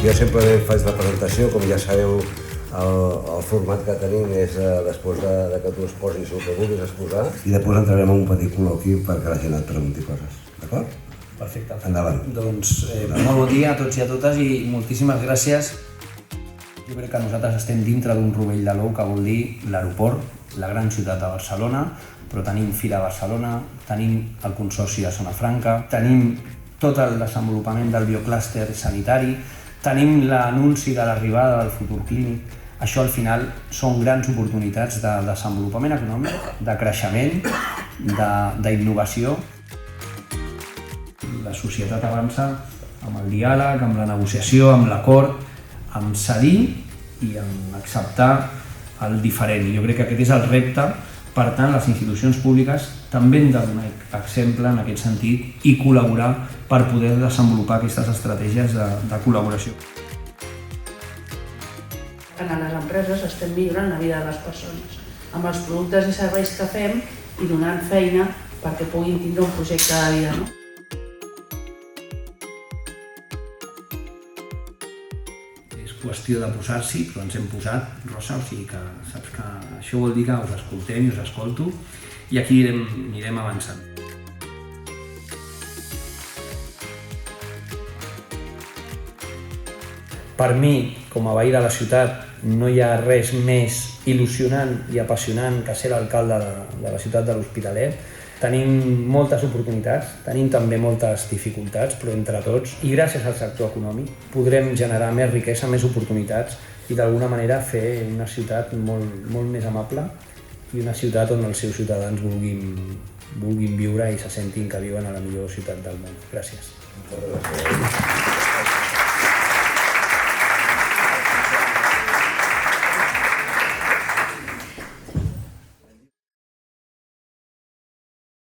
Jo simplement faig la presentació, com ja sabeu, el format que tenim és després que tu es posis el que vulguis exposar i després entrarem en un petit col·loqui perquè la gent et pregunti coses, d'acord? Perfecte. Endavant. Doncs molt bon dia a tots i a totes i moltíssimes gràcies. Jo crec que nosaltres estem dintre d'un rovell de l'ou, que vol dir l'aeroport, la gran ciutat de Barcelona, però tenim Fira Barcelona, tenim el Consorci de Zona Franca, tenim tot el desenvolupament del bioclúster sanitari, tenim l'anunci de l'arribada del futur clínic. Això al final són grans oportunitats de desenvolupament econòmic, de creixement, d'innovació. La societat avança amb el diàleg, amb la negociació, amb l'acord, amb cedir i amb acceptar el diferent. Jo crec que aquest és el repte. Per tant, les institucions públiques també han de donar exemple en aquest sentit i col·laborar per poder desenvolupar aquestes estratègies de col·laboració. En les empreses estem millorant la vida de les persones amb els productes i serveis que fem i donant feina perquè puguin tindre un projecte de vida. És qüestió de posar-s'hi, però ens hem posat, Rosa, o sigui que saps que això vol dir que us escoltem i us escolto i aquí anirem avançant. Per mi, com a veí de la ciutat, no hi ha res més il·lusionant i apassionant que ser l'alcalde de la ciutat de l'Hospitalet. Tenim moltes oportunitats, tenim també moltes dificultats, però entre tots, i gràcies al sector econòmic, podrem generar més riquesa, més oportunitats i d'alguna manera fer una ciutat molt més amable i una ciutat on els seus ciutadans vulguin viure i se sentin que viuen a la millor ciutat del món. Gràcies.